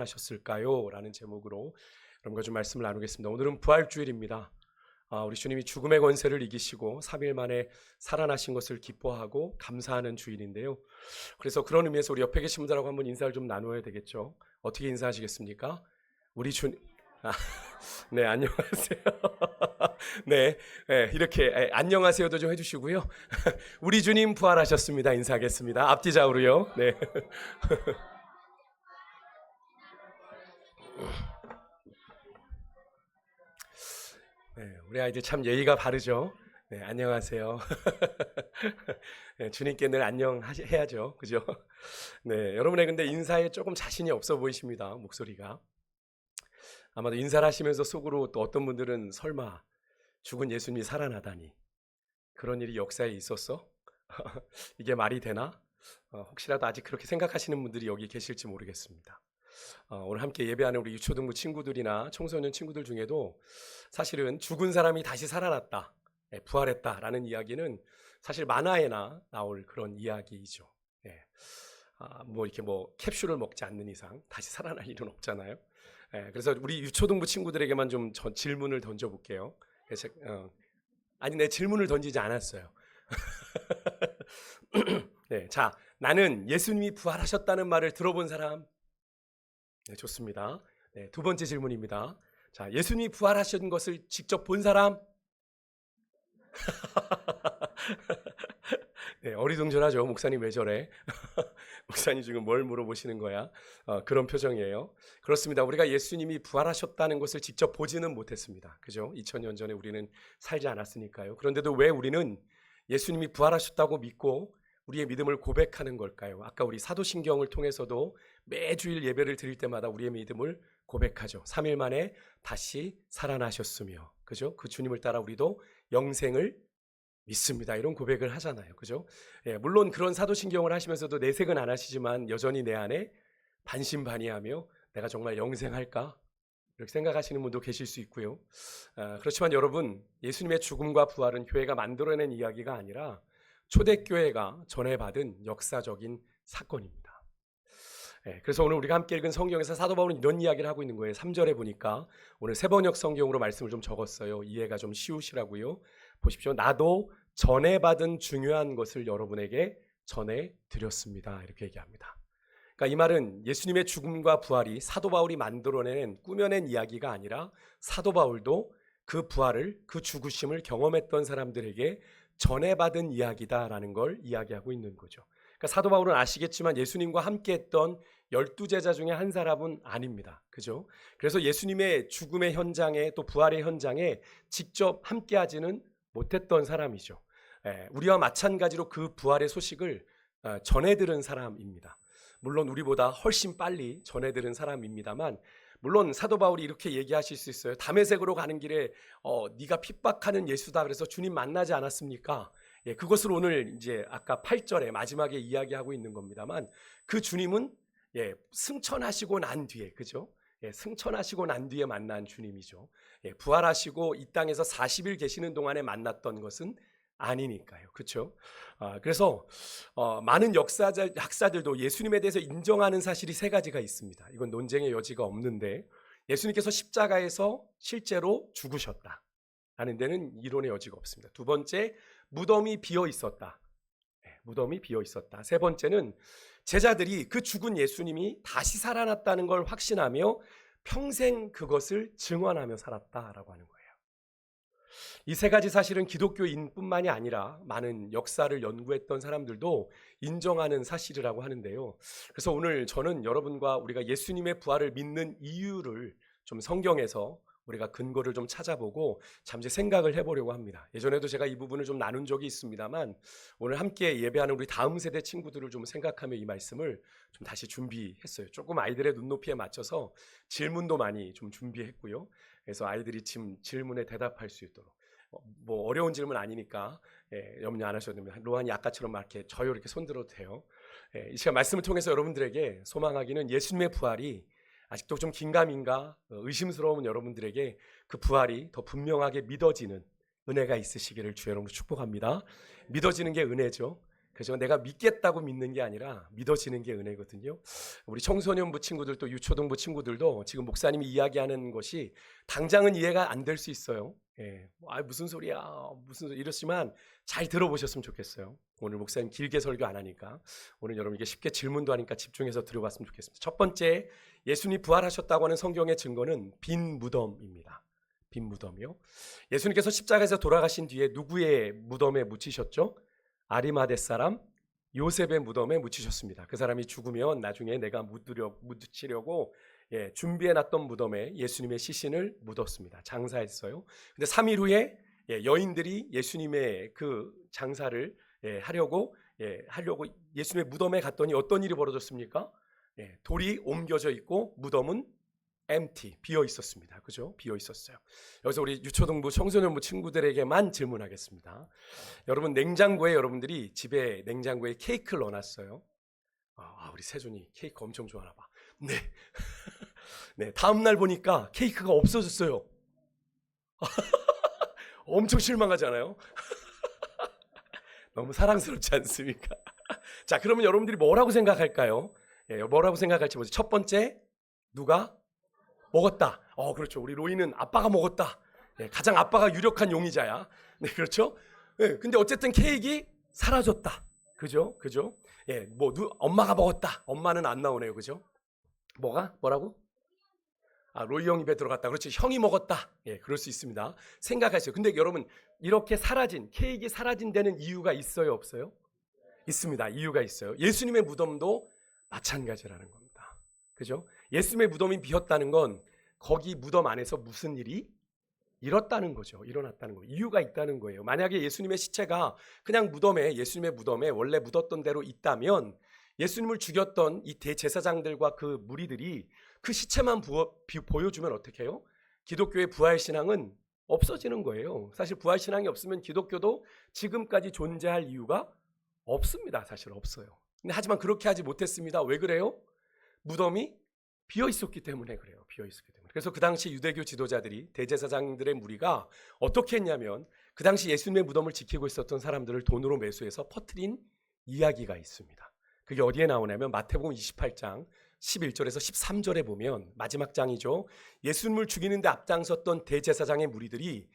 하셨을까요? 라는 제목으로 여러분과 좀 말씀을 나누겠습니다. 오늘은 부활주일입니다. 우리 주님이 죽음의 권세를 이기시고 3일 만에 살아나신 것을 기뻐하고 감사하는 주일인데요. 그래서 그런 의미에서 우리 옆에 계신 분들하고 한번 인사를 좀 나누어야 되겠죠. 어떻게 인사하시겠습니까? 우리 주님, 네, 안녕하세요. 네, 이렇게 안녕하세요도 좀 해주시고요. 우리 주님 부활하셨습니다. 인사하겠습니다. 앞뒤 좌우로요. 네. 네, 우리 아이들 참 예의가 바르죠. 네, 안녕하세요. 네, 주님께 늘 안녕해야죠. 그죠? 네, 여러분의 근데 인사에 조금 자신이 없어 보이십니다. 목소리가. 아마도 인사를 하시면서 속으로 또 어떤 분들은 설마 죽은 예수님이 살아나다니 그런 일이 역사에 있었어? 이게 말이 되나? 혹시라도 아직 그렇게 생각하시는 분들이 여기 계실지 모르겠습니다. 오늘 함께 예배하는 우리 유초등부 친구들이나 청소년 친구들 중에도 사실은 죽은 사람이 다시 살아났다, 부활했다라는 이야기는 사실 만화에나 나올 그런 이야기이죠. 예. 뭐 이렇게 뭐 캡슐을 먹지 않는 이상 다시 살아날 일은 없잖아요. 그래서 우리 유초등부 친구들에게만 좀 질문을 던져볼게요. 아니, 내 질문을 던지지 않았어요. 네, 자, 나는 예수님이 부활하셨다는 말을 들어본 사람. 네, 좋습니다. 네, 두 번째 질문입니다. 자, 예수님이 부활하신 것을 직접 본 사람? 네, 어리둥절하죠. 목사님 왜 저래? 목사님 지금 뭘 물어보시는 거야? 그런 표정이에요. 그렇습니다. 우리가 예수님이 부활하셨다는 것을 직접 보지는 못했습니다. 그죠? 2000년 전에 우리는 살지 않았으니까요. 그런데도 왜 우리는 예수님이 부활하셨다고 믿고 우리의 믿음을 고백하는 걸까요? 아까 우리 사도신경을 통해서도 매주일 예배를 드릴 때마다 우리의 믿음을 고백하죠. 3일 만에 다시 살아나셨으며, 그죠? 그 주님을 따라 우리도 영생을 믿습니다. 이런 고백을 하잖아요. 그죠? 예, 물론 그런 사도신경을 하시면서도 내색은 안 하시지만 여전히 내 안에 반신반의하며 내가 정말 영생할까? 이렇게 생각하시는 분도 계실 수 있고요. 그렇지만 여러분, 예수님의 죽음과 부활은 교회가 만들어낸 이야기가 아니라 초대교회가 전해받은 역사적인 사건입니다. 그래서 오늘 우리가 함께 읽은 성경에서 사도 바울은 이런 이야기를 하고 있는 거예요. 3절에 보니까 오늘 세번역 성경으로 말씀을 좀 적었어요. 이해가 좀 쉬우시라고요. 보십시오. 나도 전해받은 중요한 것을 여러분에게 전해드렸습니다. 이렇게 얘기합니다. 그러니까 이 말은 예수님의 죽음과 부활이 사도 바울이 만들어낸 꾸며낸 이야기가 아니라 사도 바울도 그 부활을, 그 죽으심을 경험했던 사람들에게 전해받은 이야기다라는 걸 이야기하고 있는 거죠. 그러니까 사도 바울은 아시겠지만 예수님과 함께했던 12제자 중에 한 사람은 아닙니다. 그죠? 그래서 예수님의 죽음의 현장에 또 부활의 현장에 직접 함께하지는 못했던 사람이죠. 우리와 마찬가지로 그 부활의 소식을 전해들은 사람입니다. 물론 우리보다 훨씬 빨리 전해들은 사람입니다만, 물론 사도 바울이 이렇게 얘기하실 수 있어요. 다메섹으로 가는 길에 네가 핍박하는 예수다 그래서 주님 만나지 않았습니까? 예, 그것을 오늘 이제 아까 8절에 마지막에 이야기하고 있는 겁니다만, 그 주님은 승천하시고 난 뒤에, 그죠? 승천하시고 난 뒤에 만난 주님이죠. 부활하시고 이 땅에서 40일 계시는 동안에 만났던 것은 아니니까요. 그렇죠? 그래서 많은 학사들도 예수님에 대해서 인정하는 사실이 세 가지가 있습니다. 이건 논쟁의 여지가 없는데, 예수님께서 십자가에서 실제로 죽으셨다라는 데는 이론의 여지가 없습니다. 두 번째, 무덤이 비어 있었다. 무덤이 비어 있었다. 세 번째는 제자들이 그 죽은 예수님이 다시 살아났다는 걸 확신하며 평생 그것을 증언하며 살았다라고 하는 거예요. 이 세 가지 사실은 기독교인뿐만이 아니라 많은 역사를 연구했던 사람들도 인정하는 사실이라고 하는데요. 그래서 오늘 저는 여러분과 우리가 예수님의 부활을 믿는 이유를 좀 성경에서 우리가 근거를 좀 찾아보고 잠시 생각을 해보려고 합니다. 예전에도 제가 이 부분을 좀 나눈 적이 있습니다만, 오늘 함께 예배하는 우리 다음 세대 친구들을 좀 생각하며 이 말씀을 좀 다시 준비했어요. 조금 아이들의 눈높이에 맞춰서 질문도 많이 좀 준비했고요. 그래서 아이들이 지금 질문에 대답할 수 있도록, 뭐 어려운 질문 아니니까 염려 안 하셔도 됩니다. 로한이 아까처럼 이렇게 저요 이렇게 손들어도 돼요. 이 시간 말씀을 통해서 여러분들에게 소망하기는 예수님의 부활이 아직도 좀 긴가민가 의심스러운 여러분들에게 그 부활이 더 분명하게 믿어지는 은혜가 있으시기를 주의 이름으로 축복합니다. 믿어지는 게 은혜죠. 그죠? 내가 믿겠다고 믿는 게 아니라 믿어지는 게 은혜거든요. 우리 청소년부 친구들 또 유초등부 친구들도 지금 목사님이 이야기하는 것이 당장은 이해가 안 될 수 있어요. 예. 무슨 소리야, 무슨 소리 이렇지만 잘 들어보셨으면 좋겠어요. 오늘 목사님 길게 설교 안 하니까 오늘 여러분에게 쉽게 질문도 하니까 집중해서 들어봤으면 좋겠습니다. 첫 번째, 예수님이 부활하셨다고 하는 성경의 증거는 빈 무덤입니다. 빈 무덤이요. 예수님께서 십자가에서 돌아가신 뒤에 누구의 무덤에 묻히셨죠? 아리마대 사람 요셉의 무덤에 묻히셨습니다. 그 사람이 죽으면 나중에 내가 묻히려고 준비해놨던 무덤에 예수님의 시신을 묻었습니다. 장사했어요. 근데 3일 후에 여인들이 예수님의 그 장사를 하려고 예수님의 무덤에 갔더니 어떤 일이 벌어졌습니까? 돌이 옮겨져 있고 무덤은 empty, 비어 있었습니다. 그죠? 비어 있었어요. 여기서 우리 유초등부 청소년부 친구들에게만 질문하겠습니다. 여러분 냉장고에 여러분들이 집에 냉장고에 케이크를 넣어놨어요. 우리 세준이 케이크 엄청 좋아하나 봐. 네. 네. 다음 날 보니까 케이크가 없어졌어요. 엄청 실망하지 않아요? 너무 사랑스럽지 않습니까? 자, 그러면 여러분들이 뭐라고 생각할까요? 뭐라고 생각할지 보세요. 첫 번째, 누가 먹었다. 그렇죠. 우리 로이는 아빠가 먹었다. 가장 아빠가 유력한 용의자야. 네, 그렇죠. 근데 어쨌든 케이크 사라졌다. 그죠? 그죠? 엄마가 먹었다. 엄마는 안 나오네요. 그죠? 뭐라고? 로이 형 입에 들어갔다. 그렇죠. 형이 먹었다. 그럴 수 있습니다. 생각하세요. 근데 여러분, 이렇게 케이크 사라진 데는 이유가 있어요? 없어요? 있습니다. 이유가 있어요. 예수님의 무덤도 마찬가지라는 겁니다. 그죠? 예수님의 무덤이 비었다는 건 거기 무덤 안에서 무슨 일이 일어났다는 거죠. 일어났다는 거. 이유가 있다는 거예요. 만약에 예수님의 시체가 그냥 예수님의 무덤에 원래 묻었던 대로 있다면 예수님을 죽였던 이 대제사장들과 그 무리들이 그 시체만 보여주면 어떻게 해요? 기독교의 부활신앙은 없어지는 거예요. 사실 부활신앙이 없으면 기독교도 지금까지 존재할 이유가 없습니다. 사실 없어요. 근데 하지만 그렇게 하지 못했습니다. 왜 그래요? 무덤이 비어 있었기 때문에 그래요. 비어 있었기 때문에. 그래서 그 당시 유대교 지도자들이 대제사장들의 무리가 어떻게 했냐면 그 당시 예수님의 무덤을 지키고 있었던 사람들을 돈으로 매수해서 퍼뜨린 이야기가 있습니다. 그게 어디에 나오냐면 마태복음 28장 11절에서 13절에 보면 마지막 장이죠. 예수님을 죽이는데 앞장섰던 대제사장의 무리들이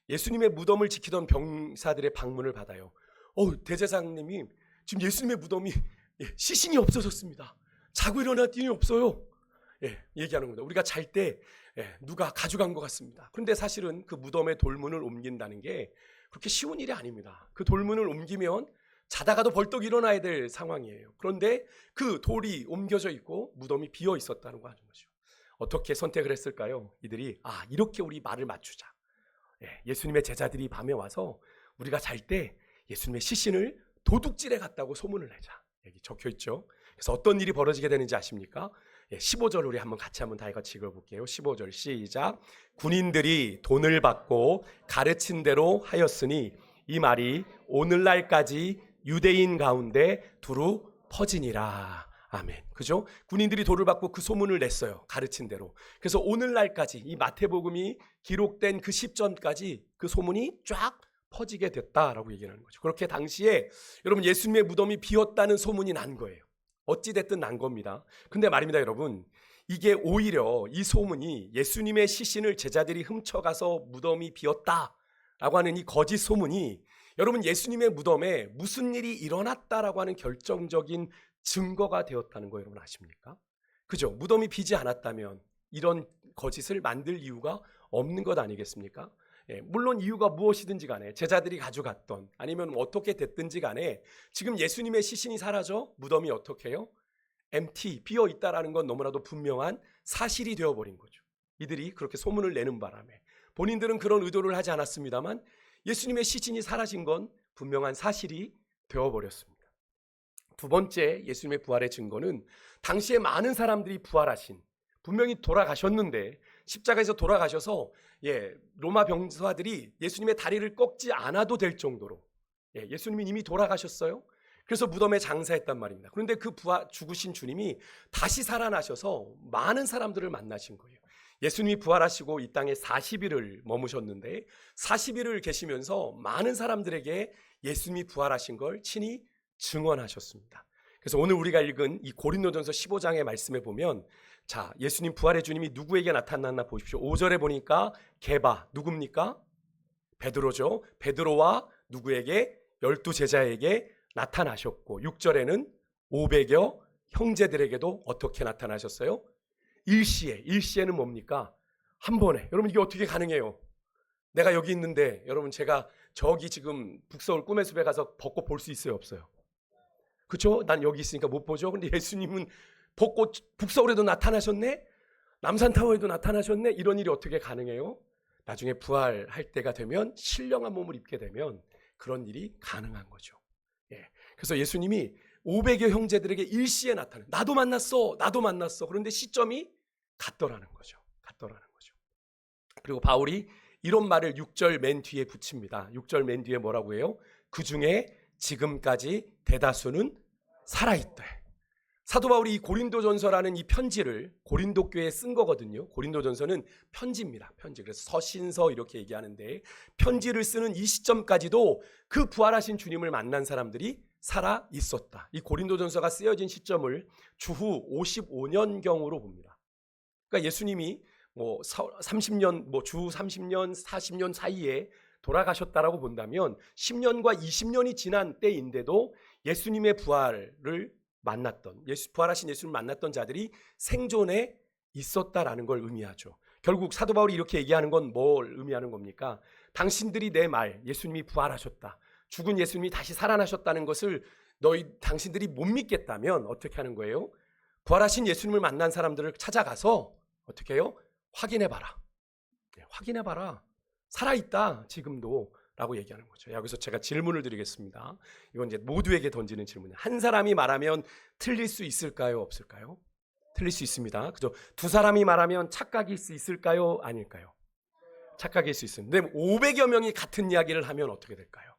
예수님의 무덤을 지키던 병사들의 방문을 받아요. 대제사장님이 지금 예수님의 무덤이 시신이 없어졌습니다. 자고 일어났더니 없어요. 얘기하는 겁니다. 우리가 잘 때 누가 가져간 것 같습니다. 그런데 사실은 그 무덤의 돌문을 옮긴다는 게 그렇게 쉬운 일이 아닙니다. 그 돌문을 옮기면 자다가도 벌떡 일어나야 될 상황이에요. 그런데 그 돌이 옮겨져 있고 무덤이 비어 있었다는 거 하는 거죠. 어떻게 선택을 했을까요? 이들이 이렇게 우리 말을 맞추자. 예수님의 제자들이 밤에 와서 우리가 잘 때 예수님의 시신을 도둑질해 갔다고 소문을 내자. 여기 적혀 있죠. 그래서 어떤 일이 벌어지게 되는지 아십니까? 15절 우리 같이 다 같이 읽어볼게요. 15절 시작. 군인들이 돈을 받고 가르친 대로 하였으니 이 말이 오늘날까지 유대인 가운데 두루 퍼지니라. 아멘. 그죠? 군인들이 돈을 받고 그 소문을 냈어요. 가르친 대로. 그래서 오늘날까지 이 마태복음이 기록된 그 시점까지 그 소문이 쫙 퍼지게 됐다라고 얘기하는 거죠. 그렇게 당시에 여러분 예수님의 무덤이 비었다는 소문이 난 거예요. 어찌됐든 난 겁니다. 근데 말입니다, 여러분. 이게 오히려 이 소문이 예수님의 시신을 제자들이 훔쳐가서 무덤이 비었다라고 하는 이 거짓 소문이 여러분 예수님의 무덤에 무슨 일이 일어났다라고 하는 결정적인 증거가 되었다는 거 여러분 아십니까? 그죠? 무덤이 비지 않았다면 이런 거짓을 만들 이유가 없는 것 아니겠습니까? 물론 이유가 무엇이든지 간에 제자들이 가져갔던 아니면 어떻게 됐든지 간에 지금 예수님의 시신이 사라져 무덤이 어떻게 해요? empty, 비어 있다라는 건 너무나도 분명한 사실이 되어버린 거죠. 이들이 그렇게 소문을 내는 바람에 본인들은 그런 의도를 하지 않았습니다만 예수님의 시신이 사라진 건 분명한 사실이 되어버렸습니다. 두 번째 예수님의 부활의 증거는 당시에 많은 사람들이 부활하신 분명히 돌아가셨는데 십자가에서 돌아가셔서 로마 병사들이 예수님의 다리를 꺾지 않아도 될 정도로 예수님이 이미 돌아가셨어요. 그래서 무덤에 장사했단 말입니다. 그런데 그 죽으신 주님이 다시 살아나셔서 많은 사람들을 만나신 거예요. 예수님이 부활하시고 이 땅에 40일을 머무셨는데 40일을 계시면서 많은 사람들에게 예수님이 부활하신 걸 친히 증언하셨습니다. 그래서 오늘 우리가 읽은 이 고린도전서 15장의 말씀에 보면 자, 예수님 부활의 주님이 누구에게 나타났나 보십시오. 5절에 보니까 게바, 누굽니까? 베드로죠. 베드로와 누구에게? 12제자에게 나타나셨고 6절에는 500여 형제들에게도 어떻게 나타나셨어요? 일시에는 뭡니까? 한 번에. 여러분 이게 어떻게 가능해요? 내가 여기 있는데 여러분 제가 저기 지금 북서울 꿈의 숲에 가서 벚꽃 볼 수 있어요? 없어요? 그렇죠? 난 여기 있으니까 못 보죠. 근데 예수님은 벚꽃 북서울에도 나타나셨네? 남산타워에도 나타나셨네? 이런 일이 어떻게 가능해요? 나중에 부활할 때가 되면 신령한 몸을 입게 되면 그런 일이 가능한 거죠. 예. 그래서 예수님이 500여 형제들에게 일시에 나타나. 나도 만났어. 그런데 시점이 같더라는 거죠. 그리고 바울이 이런 말을 6절 맨 뒤에 붙입니다. 6절 맨 뒤에 뭐라고 해요? 그 중에 지금까지 대다수는 살아있대. 사도 바울이 이 고린도전서라는 이 편지를 고린도 교회에 쓴 거거든요. 고린도전서는 편지입니다. 편지. 그래서 서신서 이렇게 얘기하는데 편지를 쓰는 이 시점까지도 그 부활하신 주님을 만난 사람들이 살아 있었다. 이 고린도전서가 쓰여진 시점을 주후 55년경으로 봅니다. 그러니까 예수님이 뭐 30년, 주후 30년, 40년 사이에 돌아가셨다라고 본다면 10년과 20년이 지난 때인데도 예수님의 부활을 만났던, 부활하신 예수님을 만났던 자들이 생존해 있었다라는 걸 의미하죠. 결국 사도 바울이 이렇게 얘기하는 건 뭘 의미하는 겁니까? 당신들이 내 말, 예수님이 부활하셨다, 죽은 예수님이 다시 살아나셨다는 것을 당신들이 못 믿겠다면 어떻게 하는 거예요? 부활하신 예수님을 만난 사람들을 찾아가서 어떻게 해요? 확인해봐라. 확인해봐라. 살아있다, 지금도. 라고 얘기하는 거죠. 여기서 제가 질문을 드리겠습니다. 이건 이제 모두에게 던지는 질문이에요. 한 사람이 말하면 틀릴 수 있을까요? 없을까요? 틀릴 수 있습니다. 그죠? 두 사람이 말하면 착각일 수 있을까요? 아닐까요? 착각일 수 있습니다. 근데 500여 명이 같은 이야기를 하면 어떻게 될까요?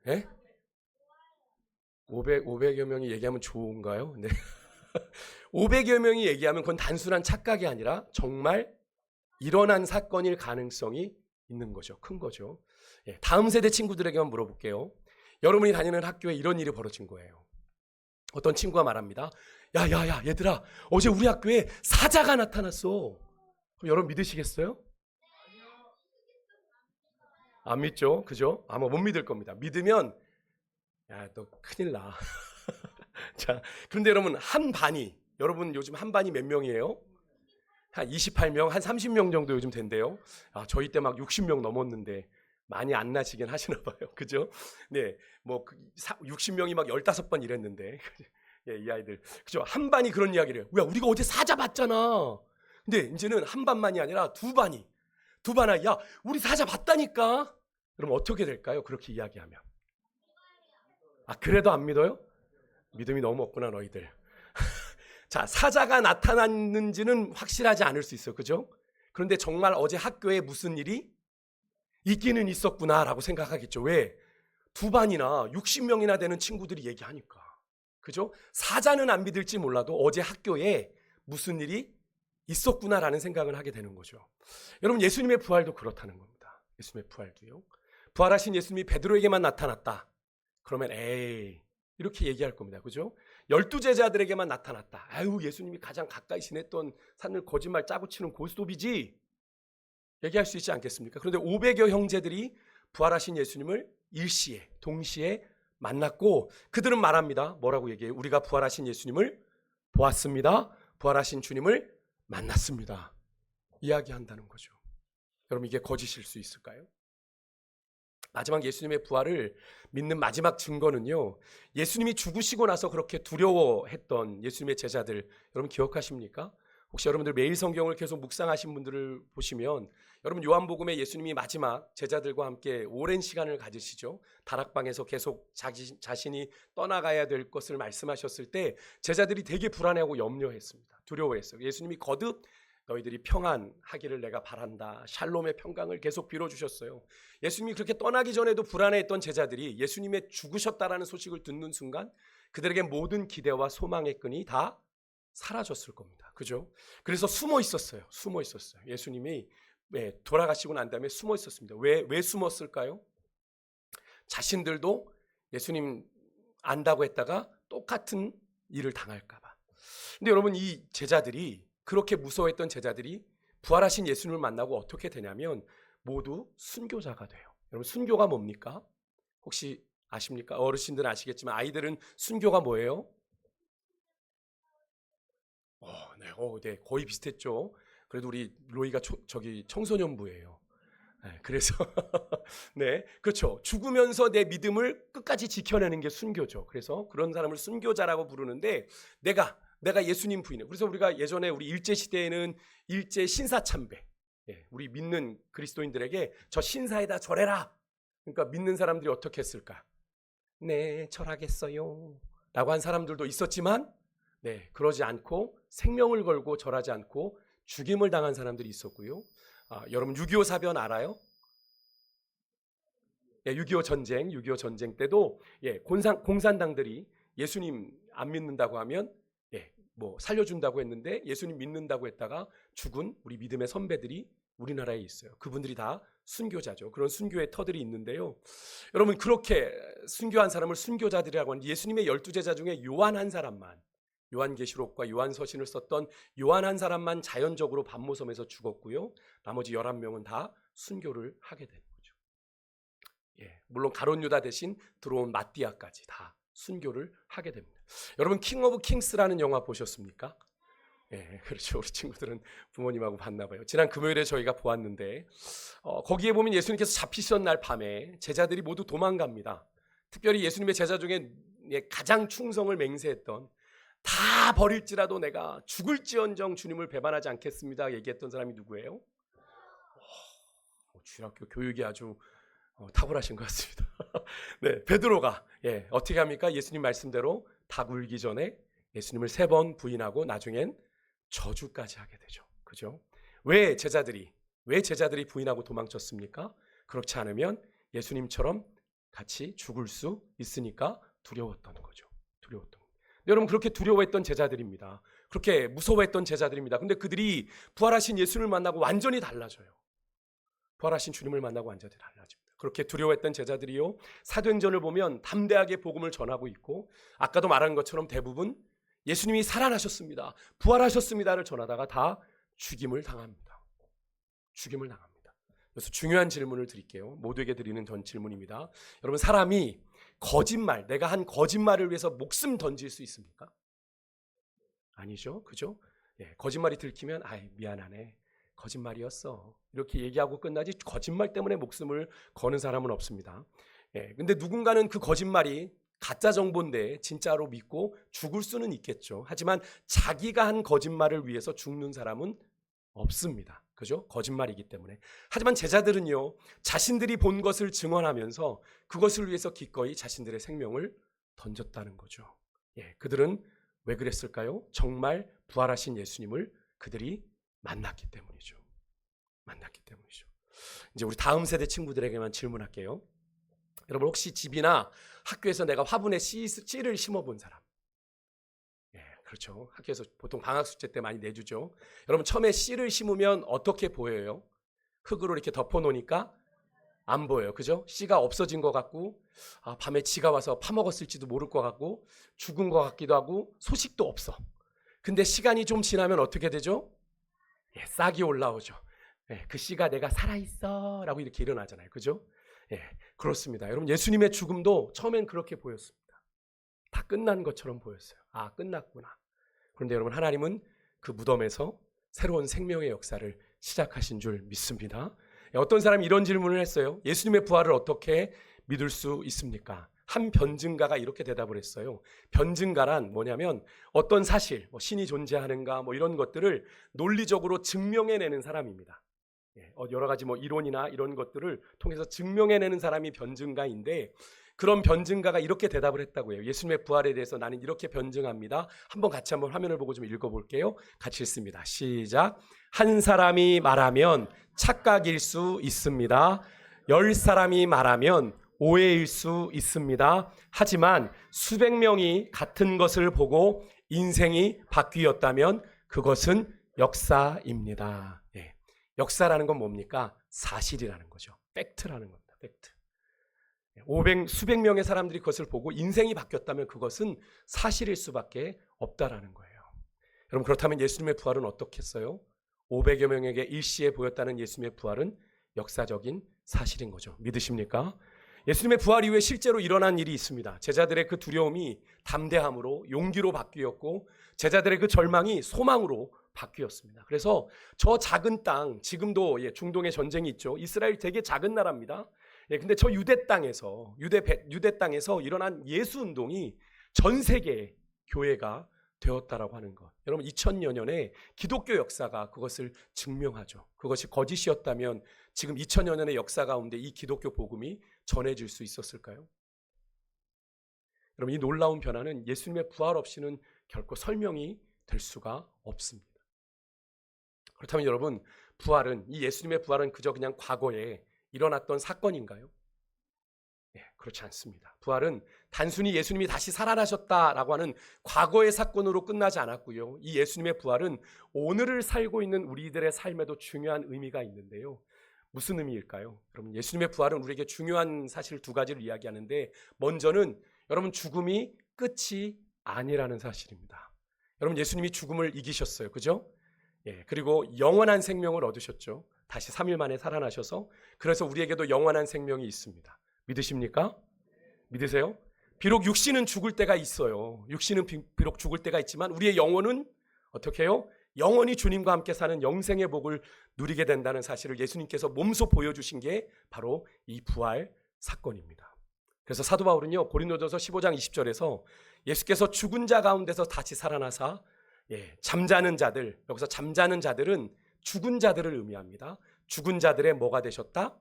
네? 500여 명이 얘기하면 좋은가요? 네. 500여 명이 얘기하면 그건 단순한 착각이 아니라 정말 일어난 사건일 가능성이 있는 거죠. 큰 거죠. 예, 다음 세대 친구들에게만 물어볼게요. 여러분이 다니는 학교에 이런 일이 벌어진 거예요. 어떤 친구가 말합니다. 야, 얘들아, 어제 우리 학교에 사자가 나타났어. 그럼 여러분 믿으시겠어요? 안 믿죠? 그죠? 아마 못 믿을 겁니다. 믿으면 야, 너 큰일 나. 자, 그런데 여러분 여러분 요즘 한 반이 몇 명이에요? 한 28명, 한 30명 정도 요즘 된대요. 저희 때 막 60명 넘었는데 많이 안 나시긴 하시나 봐요. 그죠? 네, 60명이 막 15번 이랬는데. 예, 이 아이들. 그죠? 한 반이 그런 이야기를 해요. 야, 우리가 어제 사자 봤잖아. 근데 이제는 한 반만이 아니라 두 반이. 야, 우리 사자 봤다니까. 그럼 어떻게 될까요? 그렇게 이야기하면. 그래도 안 믿어요? 믿음이 너무 없구나, 너희들. 자, 사자가 나타났는지는 확실하지 않을 수 있어요. 그죠? 그런데 정말 어제 학교에 무슨 일이 있기는 있었구나라고 생각하겠죠. 왜? 두 반이나 60명이나 되는 친구들이 얘기하니까. 그죠? 사자는 안 믿을지 몰라도 어제 학교에 무슨 일이 있었구나라는 생각을 하게 되는 거죠. 여러분, 예수님의 부활도 그렇다는 겁니다. 예수님의 부활도요. 부활하신 예수님이 베드로에게만 나타났다. 그러면 이렇게 얘기할 겁니다. 그죠? 12제자들에게만 나타났다. 예수님이 가장 가까이 지냈던 산을 거짓말 짜고 치는 고스톱이지. 얘기할 수 있지 않겠습니까? 그런데 500여 형제들이 부활하신 예수님을 일시에, 동시에 만났고 그들은 말합니다. 뭐라고 얘기해요? 우리가 부활하신 예수님을 보았습니다. 부활하신 주님을 만났습니다. 이야기한다는 거죠. 여러분, 이게 거짓일 수 있을까요? 마지막 예수님의 부활을 믿는 마지막 증거는요, 예수님이 죽으시고 나서 그렇게 두려워했던 예수님의 제자들, 여러분 기억하십니까? 혹시 여러분들 매일 성경을 계속 묵상하신 분들을 보시면 여러분 요한복음에 예수님이 마지막 제자들과 함께 오랜 시간을 가지시죠. 다락방에서 계속 자신이 떠나가야 될 것을 말씀하셨을 때 제자들이 되게 불안해하고 염려했습니다. 두려워했어요. 예수님이 거듭 너희들이 평안하기를 내가 바란다. 샬롬의 평강을 계속 빌어주셨어요. 예수님이 그렇게 떠나기 전에도 불안해했던 제자들이 예수님의 죽으셨다라는 소식을 듣는 순간 그들에게 모든 기대와 소망의 끈이 다 사라졌을 겁니다. 그죠? 그래서 숨어 있었어요. 예수님이 돌아가시고 난 다음에 숨어 있었습니다. 왜 숨었을까요? 자신들도 예수님 안다고 했다가 똑같은 일을 당할까 봐. 근데 여러분, 이 제자들이, 그렇게 무서워했던 제자들이 부활하신 예수님을 만나고 어떻게 되냐면 모두 순교자가 돼요. 여러분, 순교가 뭡니까? 혹시 아십니까? 어르신들은 아시겠지만 아이들은 순교가 뭐예요? 네, 거의 비슷했죠. 그래도 우리 로이가 저기 청소년부예요. 네, 그래서 네, 그렇죠. 죽으면서 내 믿음을 끝까지 지켜내는 게 순교죠. 그래서 그런 사람을 순교자라고 부르는데 내가 예수님 부인해. 그래서 우리가 예전에 우리 일제 시대에는 일제 신사참배. 예, 우리 믿는 그리스도인들에게 저 신사에다 절해라. 그러니까 믿는 사람들이 어떻게 했을까? 네, 절하겠어요. 라고 한 사람들도 있었지만, 네, 그러지 않고 생명을 걸고 절하지 않고 죽임을 당한 사람들이 있었고요. 여러분 6.25 사변 알아요? 예, 6.25 전쟁 때도 예, 공산당들이 예수님 안 믿는다고 하면 예, 뭐 살려준다고 했는데 예수님 믿는다고 했다가 죽은 우리 믿음의 선배들이 우리나라에 있어요. 그분들이 다 순교자죠. 그런 순교의 터들이 있는데요. 여러분, 그렇게 순교한 사람을 순교자들이라고 하는 예수님의 12제자 중에 요한 한 사람만, 요한계시록과 요한서신을 썼던 요한 한 사람만 자연적으로 반모섬에서 죽었고요. 나머지 11명은 다 순교를 하게 되는 거죠. 예, 물론 가룟 유다 대신 들어온 마띠아까지 다 순교를 하게 됩니다. 여러분, 킹 오브 킹스라는 영화 보셨습니까? 예, 그렇죠. 우리 친구들은 부모님하고 봤나 봐요. 지난 금요일에 저희가 보았는데 거기에 보면 예수님께서 잡히시던 날 밤에 제자들이 모두 도망갑니다. 특별히 예수님의 제자 중에 가장 충성을 맹세했던, 다 버릴지라도 내가 죽을지언정 주님을 배반하지 않겠습니다 얘기했던 사람이 누구예요? 주일학교 교육이 아주 탁월하신 것 같습니다. 네, 베드로가 어떻게 합니까? 예수님 말씀대로 닭 울기 전에 예수님을 3번 부인하고 나중엔 저주까지 하게 되죠. 그죠? 왜 제자들이 부인하고 도망쳤습니까? 그렇지 않으면 예수님처럼 같이 죽을 수 있으니까 두려웠던 거죠. 두려웠던 거죠. 여러분, 그렇게 두려워했던 제자들입니다. 그렇게 무서워했던 제자들입니다. 근데 그들이 부활하신 예수님을 만나고 완전히 달라져요. 부활하신 주님을 만나고 완전히 달라집니다. 그렇게 두려워했던 제자들이요, 사도행전을 보면 담대하게 복음을 전하고 있고, 아까도 말한 것처럼 대부분 예수님이 살아나셨습니다, 부활하셨습니다를 전하다가 다 죽임을 당합니다. 죽임을 당합니다. 그래서 중요한 질문을 드릴게요. 모두에게 드리는 전 질문입니다. 여러분, 사람이 내가 한 거짓말을 위해서 목숨 던질 수 있습니까? 아니죠. 그죠? 예, 거짓말이 들키면 미안하네, 거짓말이었어, 이렇게 얘기하고 끝나지, 거짓말 때문에 목숨을 거는 사람은 없습니다. 예, 근데 누군가는 그 거짓말이 가짜 정보인데 진짜로 믿고 죽을 수는 있겠죠. 하지만 자기가 한 거짓말을 위해서 죽는 사람은 없습니다. 그죠? 거짓말이기 때문에. 하지만 제자들은요, 자신들이 본 것을 증언하면서 그것을 위해서 기꺼이 자신들의 생명을 던졌다는 거죠. 예, 그들은 왜 그랬을까요? 정말 부활하신 예수님을 그들이 만났기 때문이죠. 만났기 때문이죠. 이제 우리 다음 세대 친구들에게만 질문할게요. 여러분, 혹시 집이나 학교에서 내가 화분에 씨를 심어본 사람? 예, 그렇죠. 학교에서 보통 방학 숙제 때 많이 내주죠. 여러분, 처음에 씨를 심으면 어떻게 보여요? 흙으로 이렇게 덮어놓으니까 안 보여요. 그죠? 씨가 없어진 것 같고, 밤에 쥐가 와서 파먹었을지도 모를 것 같고, 죽은 것 같기도 하고, 소식도 없어. 근데 시간이 좀 지나면 어떻게 되죠? 예, 싹이 올라오죠. 예, 그 씨가 내가 살아있어 라고 이렇게 일어나잖아요. 그죠? 예, 그렇습니다. 여러분, 예수님의 죽음도 처음엔 그렇게 보였습니다. 다 끝난 것처럼 보였어요. 끝났구나. 그런데 여러분, 하나님은 그 무덤에서 새로운 생명의 역사를 시작하신 줄 믿습니다. 어떤 사람이 이런 질문을 했어요. 예수님의 부활을 어떻게 믿을 수 있습니까? 한 변증가가 이렇게 대답을 했어요. 변증가란 뭐냐면 어떤 사실, 신이 존재하는가 이런 것들을 논리적으로 증명해내는 사람입니다. 여러 가지 이론이나 이런 것들을 통해서 증명해내는 사람이 변증가인데, 그런 변증가가 이렇게 대답을 했다고 해요. 예수님의 부활에 대해서 나는 이렇게 변증합니다. 같이 한번 화면을 보고 좀 읽어볼게요. 같이 읽습니다. 시작. 한 사람이 말하면 착각일 수 있습니다. 10사람이 말하면 오해일 수 있습니다. 하지만 수백 명이 같은 것을 보고 인생이 바뀌었다면 그것은 역사입니다. 예. 역사라는 건 뭡니까? 사실이라는 거죠. 팩트라는 겁니다. 팩트. 수백 명의 사람들이 그것을 보고 인생이 바뀌었다면 그것은 사실일 수밖에 없다라는 거예요. 여러분, 그렇다면 예수님의 부활은 어떻겠어요? 500여 명에게 일시에 보였다는 예수님의 부활은 역사적인 사실인 거죠. 믿으십니까? 예수님의 부활 이후에 실제로 일어난 일이 있습니다. 제자들의 그 두려움이 담대함으로, 용기로 바뀌었고, 제자들의 그 절망이 소망으로 바뀌었습니다. 그래서 저 작은 땅, 지금도 중동에 전쟁이 있죠. 이스라엘 되게 작은 나라입니다. 근데 저 유대 땅에서 일어난 예수 운동이 전 세계 교회가 되었다라고 하는 것. 여러분, 2000여 년에 기독교 역사가 그것을 증명하죠. 그것이 거짓이었다면 지금 2000여 년의 역사 가운데 이 기독교 복음이 전해질 수 있었을까요? 여러분, 이 놀라운 변화는 예수님의 부활 없이는 결코 설명이 될 수가 없습니다. 그렇다면 여러분, 이 예수님의 부활은 그저 그냥 과거에 일어났던 사건인가요? 그렇지 않습니다. 부활은 단순히 예수님이 다시 살아나셨다라고 하는 과거의 사건으로 끝나지 않았고요. 이 예수님의 부활은 오늘을 살고 있는 우리들의 삶에도 중요한 의미가 있는데요. 무슨 의미일까요? 여러분, 예수님의 부활은 우리에게 중요한 사실 두 가지를 이야기하는데, 먼저는 여러분, 죽음이 끝이 아니라는 사실입니다. 여러분, 예수님이 죽음을 이기셨어요. 그죠? 그리고 영원한 생명을 얻으셨죠. 다시 3일 만에 살아나셔서. 그래서 우리에게도 영원한 생명이 있습니다. 믿으십니까? 믿으세요? 비록 육신은 죽을 때가 있어요. 육신은 비록 죽을 때가 있지만 우리의 영혼은 어떻게 해요? 영원히 주님과 함께 사는 영생의 복을 누리게 된다는 사실을 예수님께서 몸소 보여주신 게 바로 이 부활 사건입니다. 그래서 사도 바울은요, 고린도전서 15장 20절에서 예수께서 죽은 자 가운데서 다시 살아나사 잠자는 자들, 여기서 잠자는 자들은 죽은 자들을 의미합니다. 죽은 자들의 뭐가 되셨다?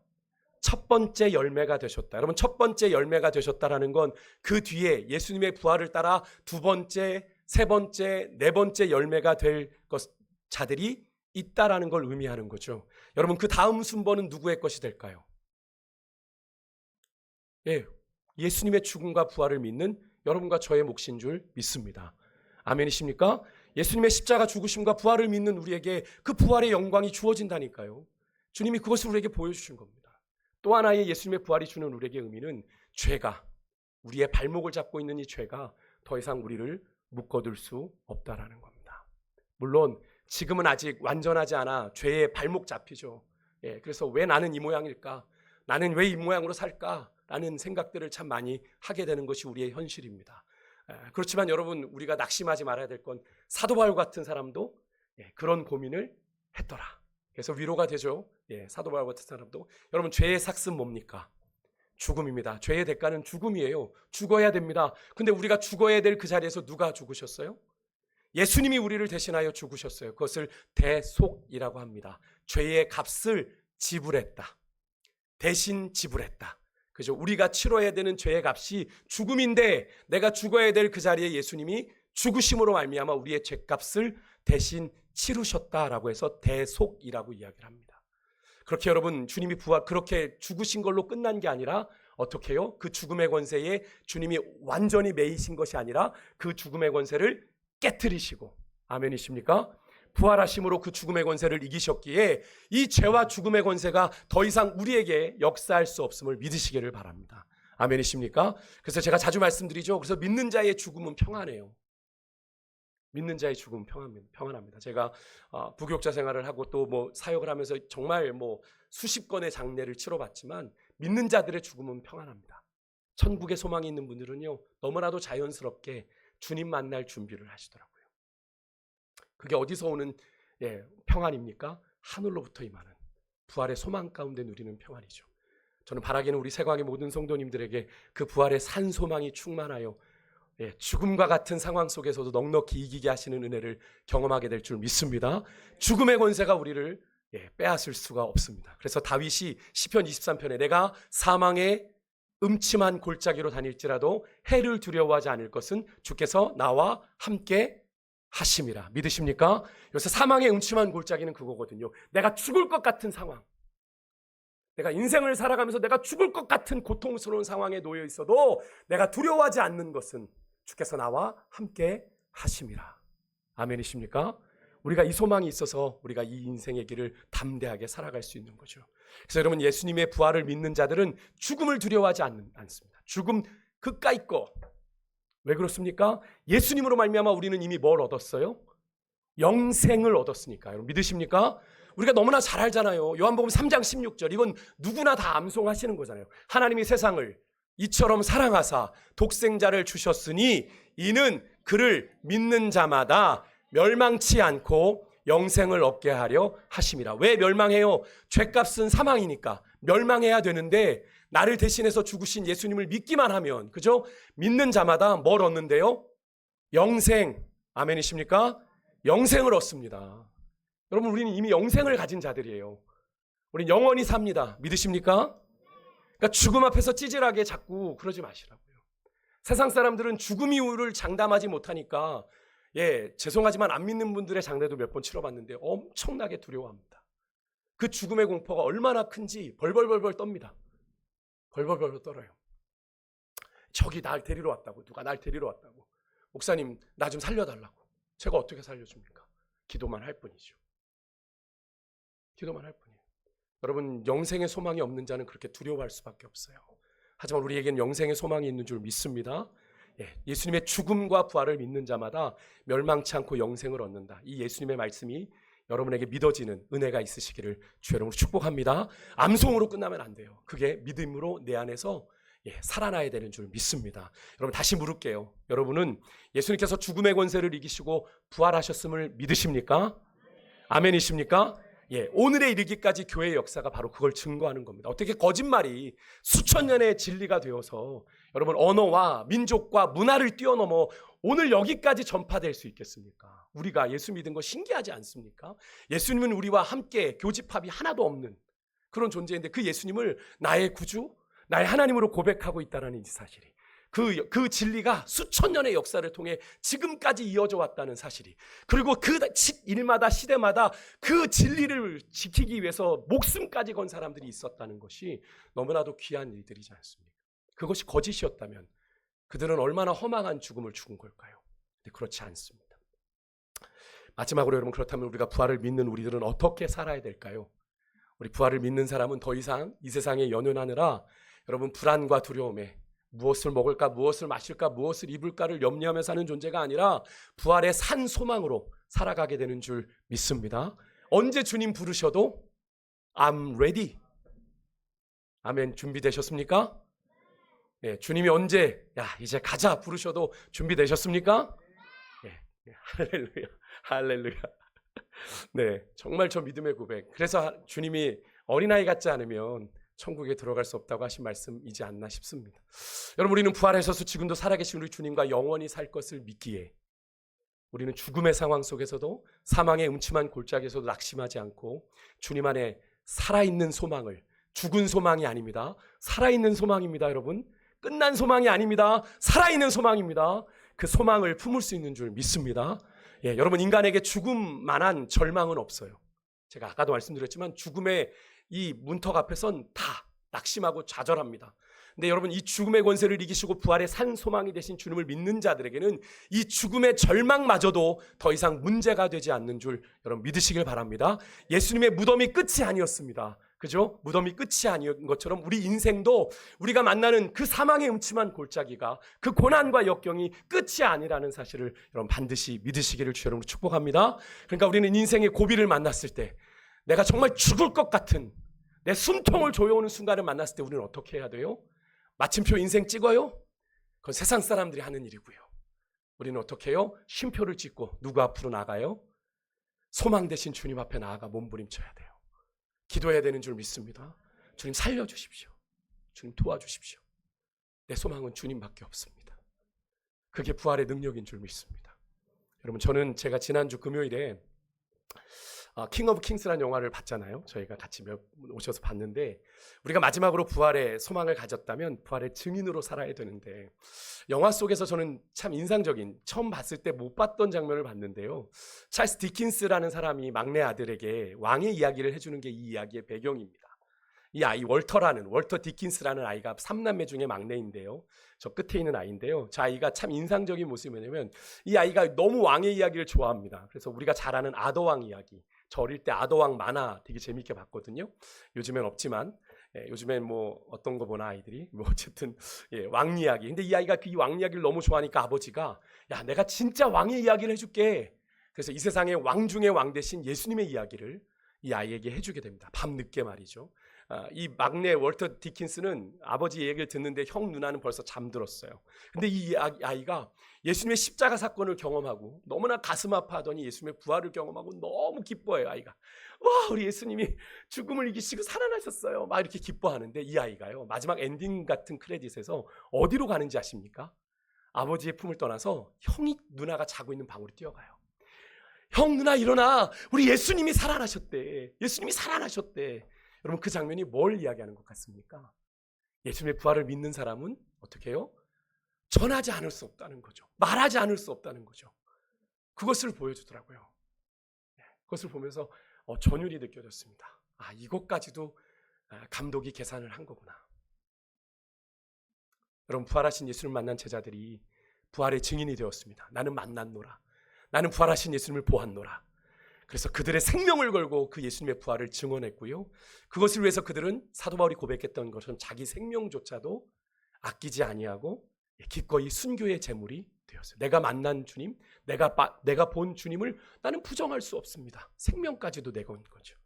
첫 번째 열매가 되셨다. 여러분, 첫 번째 열매가 되셨다라는 건 그 뒤에 예수님의 부활을 따라 두 번째, 세 번째, 네 번째 열매가 될 자들이 있다라는 걸 의미하는 거죠. 여러분, 그 다음 순번은 누구의 것이 될까요? 예수님의 죽음과 부활을 믿는 여러분과 저의 몫인 줄 믿습니다. 아멘이십니까? 예수님의 십자가 죽으심과 부활을 믿는 우리에게 그 부활의 영광이 주어진다니까요. 주님이 그것을 우리에게 보여주신 겁니다. 또 하나의 예수님의 부활이 주는 우리에게 의미는 죄가, 우리의 발목을 잡고 있는 이 죄가 더 이상 우리를 묶어둘 수 없다라는 겁니다. 물론 지금은 아직 완전하지 않아 죄의 발목 잡히죠. 그래서 왜 나는 이 모양일까? 나는 왜 이 모양으로 살까? 라는 생각들을 참 많이 하게 되는 것이 우리의 현실입니다. 그렇지만 여러분, 우리가 낙심하지 말아야 될 건 사도 바울 같은 사람도 그런 고민을 했더라. 그래서 위로가 되죠. 사도 바울 같은 사람도. 여러분, 죄의 삭은 뭡니까? 죽음입니다. 죄의 대가는 죽음이에요. 죽어야 됩니다. 근데 우리가 죽어야 될 그 자리에서 누가 죽으셨어요? 예수님이 우리를 대신하여 죽으셨어요. 그것을 대속이라고 합니다. 죄의 값을 지불했다. 대신 지불했다. 그죠? 우리가 치러야 되는 죄의 값이 죽음인데 내가 죽어야 될 그 자리에 예수님이 죽으심으로 말미암아 우리의 죄값을 대신 치르셨다라고 해서 대속이라고 이야기를 합니다. 그렇게 여러분, 주님이 그렇게 죽으신 걸로 끝난 게 아니라 어떻게 해요? 그 죽음의 권세에 주님이 완전히 매이신 것이 아니라 그 죽음의 권세를 깨트리시고, 아멘이십니까? 부활하심으로 그 죽음의 권세를 이기셨기에 이 죄와 죽음의 권세가 더 이상 우리에게 역사할 수 없음을 믿으시기를 바랍니다. 아멘이십니까? 그래서 제가 자주 말씀드리죠. 그래서 믿는 자의 죽음은 평안해요. 믿는 자의 죽음은 평안합니다. 제가 부교육자 생활을 하고 또 사역을 하면서 정말 수십 건의 장례를 치러봤지만 믿는 자들의 죽음은 평안합니다. 천국에 소망이 있는 분들은요, 너무나도 자연스럽게 주님 만날 준비를 하시더라고요. 그게 어디서 오는 평안입니까? 하늘로부터 임하는 부활의 소망 가운데 누리는 평안이죠. 저는 바라기는 우리 세광의 모든 성도님들에게 그 부활의 산 소망이 충만하여 죽음과 같은 상황 속에서도 넉넉히 이기게 하시는 은혜를 경험하게 될 줄 믿습니다. 죽음의 권세가 우리를 빼앗을 수가 없습니다. 그래서 다윗이 시편 23편에 내가 사망의 음침한 골짜기로 다닐지라도 해를 두려워하지 않을 것은 주께서 나와 함께 하심이라. 믿으십니까? 요새 사망의 음침한 골짜기는 그거거든요. 내가 죽을 것 같은 상황, 내가 인생을 살아가면서 내가 죽을 것 같은 고통스러운 상황에 놓여 있어도 내가 두려워하지 않는 것은 주께서 나와 함께 하심이라. 아멘이십니까? 우리가 이 소망이 있어서 우리가 이 인생의 길을 담대하게 살아갈 수 있는 거죠. 그래서 여러분, 예수님의 부활을 믿는 자들은 죽음을 두려워하지 않습니다. 죽음 그까이 거. 왜 그렇습니까? 예수님으로 말미암아 우리는 이미 뭘 얻었어요? 영생을 얻었으니까. 여러분 믿으십니까? 우리가 너무나 잘 알잖아요. 요한복음 3장 16절. 이건 누구나 다 암송하시는 거잖아요. 하나님이 세상을 이처럼 사랑하사 독생자를 주셨으니 이는 그를 믿는 자마다 멸망치 않고 영생을 얻게 하려 하심이라. 왜 멸망해요? 죄값은 사망이니까 멸망해야 되는데 나를 대신해서 죽으신 예수님을 믿기만 하면, 그죠? 믿는 자마다 뭘 얻는데요? 영생. 아멘이십니까? 영생을 얻습니다. 여러분, 우리는 이미 영생을 가진 자들이에요. 우리는 영원히 삽니다. 믿으십니까? 그러니까 죽음 앞에서 찌질하게 자꾸 그러지 마시라고요. 세상 사람들은 죽음 이후를 장담하지 못하니까, 죄송하지만 안 믿는 분들의 장례도 몇 번 치러봤는데 엄청나게 두려워합니다. 그 죽음의 공포가 얼마나 큰지 벌벌벌벌 떱니다. 벌벌벌벌 떨어요. 저기 날 데리러 왔다고, 누가 날 데리러 왔다고. 목사님, 나 좀 살려달라고. 제가 어떻게 살려줍니까? 기도만 할 뿐이죠. 기도만 할 뿐이에요. 여러분, 영생의 소망이 없는 자는 그렇게 두려워할 수밖에 없어요. 하지만 우리에게는 영생의 소망이 있는 줄 믿습니다. 예수님의 죽음과 부활을 믿는 자마다 멸망치 않고 영생을 얻는다. 이 예수님의 말씀이 여러분에게 믿어지는 은혜가 있으시기를 주 여러분으로 축복합니다. 암송으로 끝나면 안 돼요. 그게 믿음으로 내 안에서 살아나야 되는 줄 믿습니다. 여러분, 다시 물을게요. 여러분은 예수님께서 죽음의 권세를 이기시고 부활하셨음을 믿으십니까? 아멘이십니까? 오늘에 이르기까지 교회의 역사가 바로 그걸 증거하는 겁니다. 어떻게 거짓말이 수천 년의 진리가 되어서 여러분 언어와 민족과 문화를 뛰어넘어 오늘 여기까지 전파될 수 있겠습니까? 우리가 예수 믿은 거 신기하지 않습니까? 예수님은 우리와 함께 교집합이 하나도 없는 그런 존재인데 그 예수님을 나의 구주, 나의 하나님으로 고백하고 있다는 이 사실이, 그 진리가 수천 년의 역사를 통해 지금까지 이어져 왔다는 사실이, 그리고 그 일마다 시대마다 그 진리를 지키기 위해서 목숨까지 건 사람들이 있었다는 것이 너무나도 귀한 일들이지 않습니까? 그것이 거짓이었다면 그들은 얼마나 허망한 죽음을 죽은 걸까요? 근데 그렇지 않습니다. 마지막으로 여러분, 그렇다면 우리가 부활을 믿는 우리들은 어떻게 살아야 될까요? 우리 부활을 믿는 사람은 더 이상 이 세상에 연연하느라 여러분 불안과 두려움에 무엇을 먹을까, 무엇을 마실까, 무엇을 입을까를 염려하며 사는 존재가 아니라 부활의 산 소망으로 살아가게 되는 줄 믿습니다. 언제 주님 부르셔도 I'm ready. 아멘. 준비되셨습니까? 주님이 언제 이제 가자 부르셔도 준비되셨습니까? 할렐루야. 할렐루야. 정말 저 믿음의 고백. 그래서 주님이 어린아이 같지 않으면 천국에 들어갈 수 없다고 하신 말씀이지 않나 싶습니다. 여러분, 우리는 부활하셔서 지금도 살아계신 우리 주님과 영원히 살 것을 믿기에 우리는 죽음의 상황 속에서도 사망의 음침한 골짜기에서도 낙심하지 않고 주님 안에 살아있는 소망을, 죽은 소망이 아닙니다. 살아있는 소망입니다. 여러분, 끝난 소망이 아닙니다. 살아있는 소망입니다. 그 소망을 품을 수 있는 줄 믿습니다. 여러분, 인간에게 죽음만한 절망은 없어요. 제가 아까도 말씀드렸지만 죽음의 이 문턱 앞에선 다 낙심하고 좌절합니다. 근데 여러분, 이 죽음의 권세를 이기시고 부활의 산 소망이 되신 주님을 믿는 자들에게는 이 죽음의 절망마저도 더 이상 문제가 되지 않는 줄 여러분 믿으시길 바랍니다. 예수님의 무덤이 끝이 아니었습니다. 그죠? 무덤이 끝이 아닌 것처럼 우리 인생도 우리가 만나는 그 사망의 음침한 골짜기가, 그 고난과 역경이 끝이 아니라는 사실을 여러분 반드시 믿으시기를 주 여러분 축복합니다. 그러니까 우리는 인생의 고비를 만났을 때, 내가 정말 죽을 것 같은 내 숨통을 조여오는 순간을 만났을 때 우리는 어떻게 해야 돼요? 마침표 인생 찍어요? 그건 세상 사람들이 하는 일이고요. 우리는 어떻게 해요? 쉼표를 찍고 누구 앞으로 나가요? 소망 되신 주님 앞에 나아가 몸부림쳐야 돼요. 기도해야 되는 줄 믿습니다. 주님 살려주십시오. 주님 도와주십시오. 내 소망은 주님밖에 없습니다. 그게 부활의 능력인 줄 믿습니다. 여러분, 제가 지난주 금요일에 킹 오브 킹스라는 영화를 봤잖아요. 저희가 같이 오셔서 봤는데, 우리가 마지막으로 부활의 소망을 가졌다면 부활의 증인으로 살아야 되는데, 영화 속에서 저는 참 인상적인, 처음 봤을 때 못 봤던 장면을 봤는데요. 찰스 디킨스라는 사람이 막내 아들에게 왕의 이야기를 해주는 게 이 이야기의 배경입니다. 이 아이 월터 디킨스라는 아이가 3남매 중에 막내인데요. 저 끝에 있는 아이인데요. 저 아이가 참 인상적인 모습이 뭐냐면 이 아이가 너무 왕의 이야기를 좋아합니다. 그래서 우리가 잘 아는 아더왕 이야기. 저 어릴 때 아더왕 만화 되게 재밌게 봤거든요. 요즘엔 없지만 요즘엔 뭐 어떤 거 보나 아이들이 뭐 어쨌든 왕 이야기. 근데 이 아이가 그 왕 이야기를 너무 좋아하니까 아버지가 야 내가 진짜 왕의 이야기를 해줄게. 그래서 이 세상의 왕 중의 왕 대신 예수님의 이야기를 이 아이에게 해주게 됩니다. 밤늦게 말이죠. 이 막내 월터 디킨스는 아버지 얘기를 듣는데 형 누나는 벌써 잠들었어요. 근데 이 아이가 예수님의 십자가 사건을 경험하고 너무나 가슴 아파하더니 예수님의 부활을 경험하고 너무 기뻐해요. 아이가 와 우리 예수님이 죽음을 이기시고 살아나셨어요. 막 이렇게 기뻐하는데 이 아이가요 마지막 엔딩 같은 크레딧에서 어디로 가는지 아십니까? 아버지의 품을 떠나서 형이 누나가 자고 있는 방으로 뛰어가요. 형 누나 일어나 우리 예수님이 살아나셨대. 예수님이 살아나셨대. 여러분 그 장면이 뭘 이야기하는 것 같습니까? 예수님의 부활을 믿는 사람은 어떻게 해요? 전하지 않을 수 없다는 거죠. 말하지 않을 수 없다는 거죠. 그것을 보여주더라고요. 그것을 보면서 전율이 느껴졌습니다. 아 이것까지도 감독이 계산을 한 거구나. 여러분 부활하신 예수님을 만난 제자들이 부활의 증인이 되었습니다. 나는 만났노라. 나는 부활하신 예수님을 보았노라. 그래서 그들의 생명을 걸고 그 예수님의 부활을 증언했고요. 그것을 위해서 그들은 사도 바울이 고백했던 것은 자기 생명조차도 아끼지 아니하고 기꺼이 순교의 제물이 되었어요. 내가 만난 주님, 내가 본 주님을 나는 부정할 수 없습니다. 생명까지도 내건 거죠.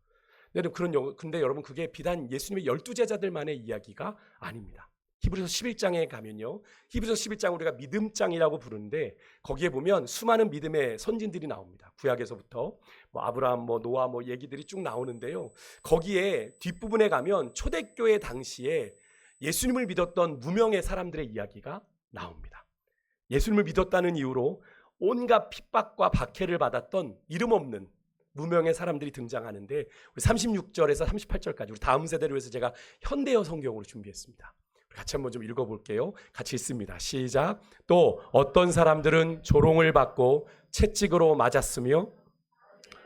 근데 여러분 그게 비단 예수님의 12제자들만의 이야기가 아닙니다. 히브리서 11장에 가면요. 히브리서 11장 우리가 믿음장이라고 부르는데 거기에 보면 수많은 믿음의 선진들이 나옵니다. 구약에서부터 뭐 아브라함, 뭐 노아 뭐 얘기들이 쭉 나오는데요. 거기에 뒷부분에 가면 초대교회 당시에 예수님을 믿었던 무명의 사람들의 이야기가 나옵니다. 예수님을 믿었다는 이유로 온갖 핍박과 박해를 받았던 이름 없는 무명의 사람들이 등장하는데 우리 36절에서 38절까지 우리 다음 세대를 위해서 제가 현대어 성경으로 준비했습니다. 같이 한번 좀 읽어볼게요. 같이 읽습니다. 시작. 또 어떤 사람들은 조롱을 받고 채찍으로 맞았으며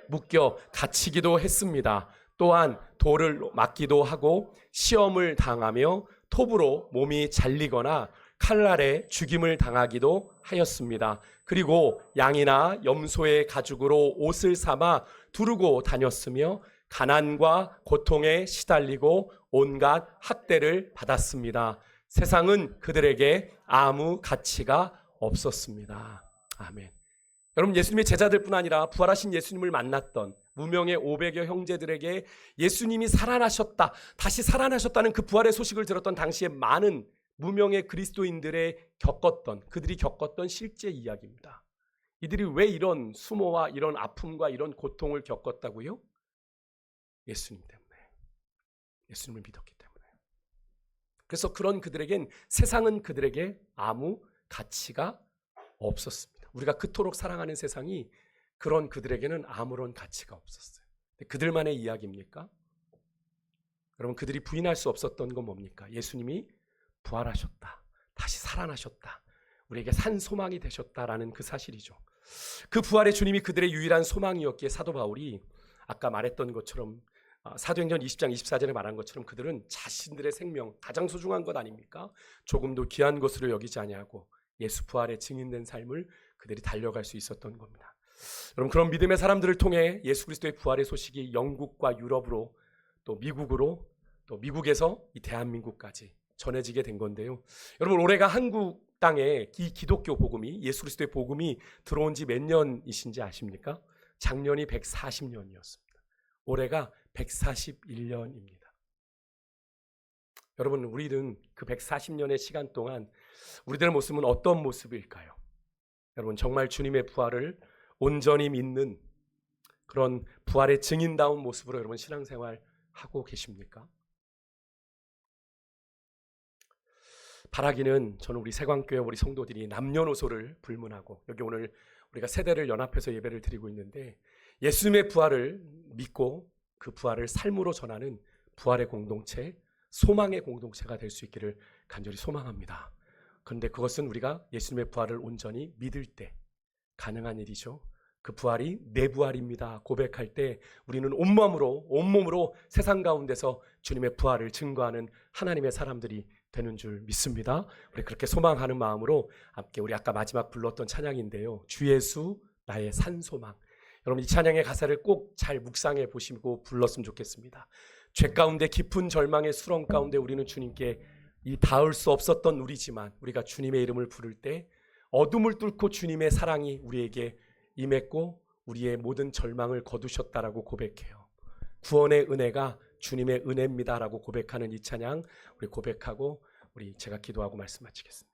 묶여 갇히기도 했습니다. 또한 돌을 맞기도 하고 시험을 당하며 톱으로 몸이 잘리거나 칼날에 죽임을 당하기도 하였습니다. 그리고 양이나 염소의 가죽으로 옷을 삼아 두르고 다녔으며 가난과 고통에 시달리고 온갖 학대를 받았습니다. 세상은 그들에게 아무 가치가 없었습니다. 아멘. 여러분 예수님의 제자들뿐 아니라 부활하신 예수님을 만났던 무명의 500여 형제들에게 예수님이 살아나셨다, 다시 살아나셨다는 그 부활의 소식을 들었던 당시에 많은 무명의 그들이 겪었던 실제 이야기입니다. 이들이 왜 이런 수모와 이런 아픔과 이런 고통을 겪었다고요? 예수님 때문에. 예수님을 믿었기 때문에. 그래서 그런 그들에겐 세상은 그들에게 아무 가치가 없었습니다. 우리가 그토록 사랑하는 세상이 그런 그들에게는 아무런 가치가 없었어요. 그들만의 이야기입니까? 여러분 그들이 부인할 수 없었던 건 뭡니까? 예수님이 부활하셨다. 다시 살아나셨다. 우리에게 산 소망이 되셨다라는 그 사실이죠. 그 부활의 주님이 그들의 유일한 소망이었기에 사도 바울이 아까 말했던 것처럼 사도행전 20장 24절에 말한 것처럼 그들은 자신들의 생명 가장 소중한 것 아닙니까? 조금도 귀한 것으로 여기지 아니하고 예수 부활의 증인된 삶을 그들이 달려갈 수 있었던 겁니다. 여러분 그런 믿음의 사람들을 통해 예수 그리스도의 부활의 소식이 영국과 유럽으로 또 미국으로 또 미국에서 이 대한민국까지 전해지게 된 건데요. 여러분 올해가 한국 땅에 이 기독교 복음이 예수 그리스도의 복음이 들어온 지 몇 년이신지 아십니까? 작년이 140년이었습니다. 올해가 141년입니다. 여러분 우리는 그 140년의 시간 동안 우리들의 모습은 어떤 모습일까요? 여러분 정말 주님의 부활을 온전히 믿는 그런 부활의 증인다운 모습으로 여러분 신앙생활 하고 계십니까? 바라기는 저는 우리 세광교회 우리 성도들이 남녀노소를 불문하고 여기 오늘 우리가 세대를 연합해서 예배를 드리고 있는데 예수님의 부활을 믿고 그 부활을 삶으로 전하는 부활의 공동체, 소망의 공동체가 될 수 있기를 간절히 소망합니다. 그런데 그것은 우리가 예수님의 부활을 온전히 믿을 때 가능한 일이죠. 그 부활이 내 부활입니다 고백할 때 우리는 온몸으로 세상 가운데서 주님의 부활을 증거하는 하나님의 사람들이 되는 줄 믿습니다. 우리 그렇게 소망하는 마음으로 함께 우리 아까 마지막 불렀던 찬양인데요. 주 예수 나의 산소망. 여러분 이 찬양의 가사를 꼭 잘 묵상해 보시고 불렀으면 좋겠습니다. 죄 가운데 깊은 절망의 수렁 가운데 우리는 주님께 이 닿을 수 없었던 우리지만 우리가 주님의 이름을 부를 때 어둠을 뚫고 주님의 사랑이 우리에게 임했고 우리의 모든 절망을 거두셨다라고 고백해요. 구원의 은혜가 주님의 은혜입니다라고 고백하는 이 찬양 우리 고백하고 우리 제가 기도하고 말씀 마치겠습니다.